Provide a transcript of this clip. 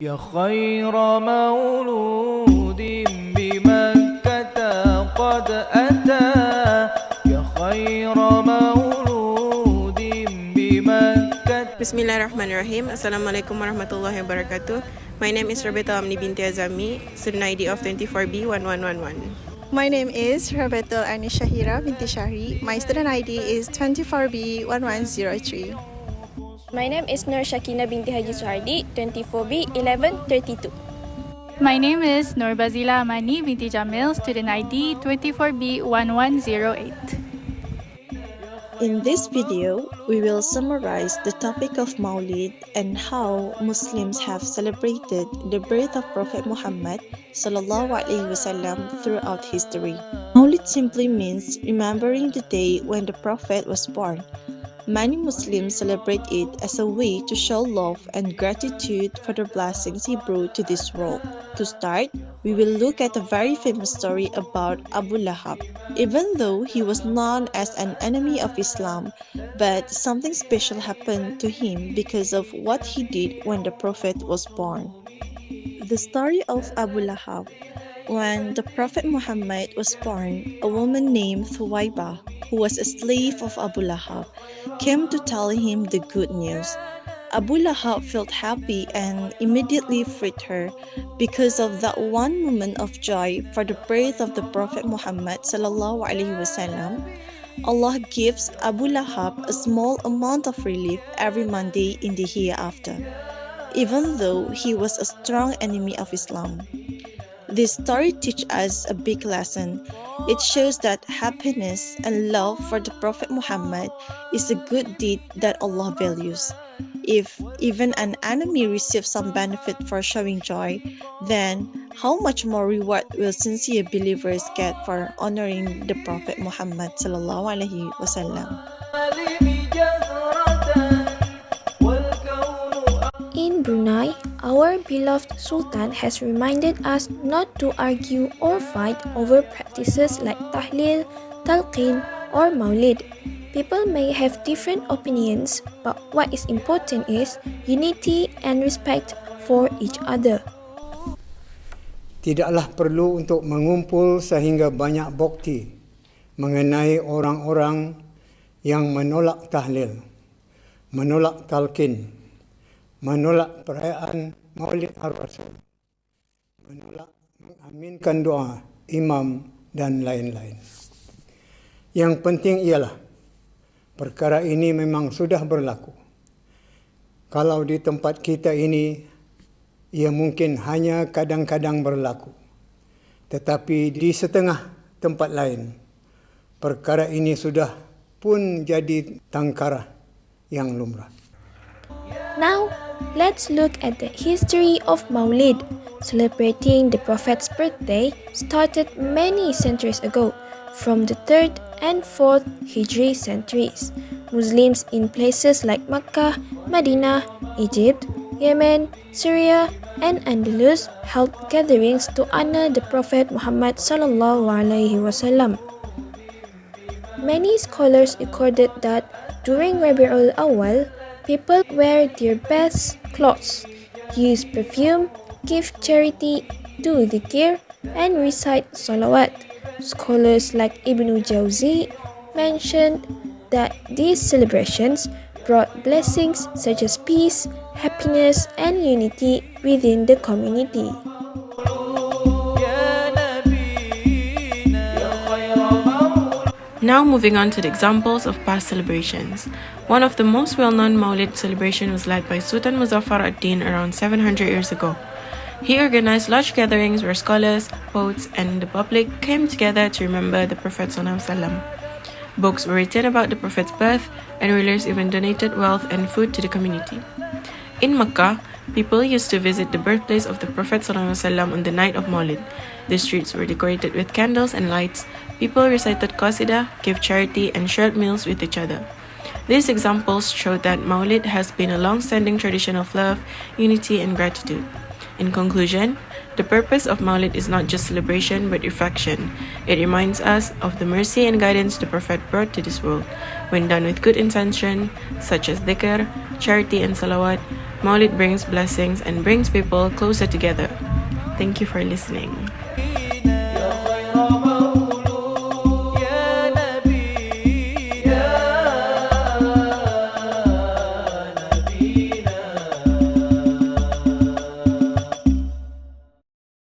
يا خير مولود بمكة قد أتى يا خير مولود بمكة. Bismillahirrahmanirrahim. Assalamualaikum warahmatullahi wabarakatuh. My name is Rabiatul Amni binti Azami, student ID of 24B1111. My name is Rabiatul Ani Syahirah, binti Shahri. My student ID is 24B1103. My name is Norsyaqina binti Haji Suhardy, 24B1132. My name is Nur Bazilah Amani, binti Jamil, student ID 24B1108. In this video, we will summarize the topic of Mawlid and how Muslims have celebrated the birth of Prophet Muhammad ﷺ throughout history. Mawlid simply means remembering the day when the Prophet was born. Many Muslims celebrate it as a way to show love and gratitude for the blessings he brought to this world. To start, we will look at a very famous story about Abu Lahab. Even though he was known as an enemy of Islam, but something special happened to him because of what he did when the Prophet was born. The story of Abu Lahab. When the Prophet Muhammad was born, a woman named Thuwaiba, who was a slave of Abu Lahab, came to tell him the good news. Abu Lahab felt happy and immediately freed her. Because of that one moment of joy for the birth of the Prophet Muhammad ﷺ, Allah gives Abu Lahab a small amount of relief every Monday in the hereafter, even though he was a strong enemy of Islam. This story teaches us a big lesson. It shows that happiness and love for the Prophet Muhammad is a good deed that Allah values. If even an enemy receives some benefit for showing joy, then how much more reward will sincere believers get for honoring the Prophet Muhammad ﷺ. In Brunei, our beloved Sultan has reminded us not to argue or fight over practices like tahlil, talqin, or Mawlid. People may have different opinions, but what is important is unity and respect for each other. Tidaklah perlu untuk mengumpul sehingga banyak bukti mengenai orang-orang yang menolak tahlil, menolak talqin, menolak perayaan Mawlid Ar-Rasul, menolak mengaminkan doa imam dan lain-lain. Yang penting ialah perkara ini memang sudah berlaku. Kalau di tempat kita ini, ia mungkin hanya kadang-kadang berlaku. Tetapi di setengah tempat lain, perkara ini sudah pun jadi tangkara yang lumrah. Now, let's look at the history of Mawlid. Celebrating the Prophet's birthday started many centuries ago, from the 3rd and 4th Hijri centuries. Muslims in places like Makkah, Medina, Egypt, Yemen, Syria, and Andalus held gatherings to honor the Prophet Muhammad ﷺ. Many scholars recorded that during Rabiul Awal, people wear their best clothes, use perfume, give charity, do dhikr, and recite salawat. Scholars like Ibn Jawzi mentioned that these celebrations brought blessings such as peace, happiness, and unity within the community. Now moving on to the examples of past celebrations. One of the most well-known Mawlid celebration was led by Sultan Muzaffar ad-Din around 700 years ago. He organized large gatherings where scholars, poets, and the public came together to remember the Prophet ﷺ. Books were written about the Prophet's birth, and rulers even donated wealth and food to the community. In Makkah, people used to visit the birthplace of the Prophet ﷺ on the night of Mawlid. The streets were decorated with candles and lights. People recited qasidah, gave charity, and shared meals with each other. These examples show that Mawlid has been a long-standing tradition of love, unity, and gratitude. In conclusion, the purpose of Mawlid is not just celebration but reflection. It reminds us of the mercy and guidance the Prophet brought to this world. When done with good intention, such as dhikr, charity and salawat, Mawlid brings blessings and brings people closer together. Thank you for listening.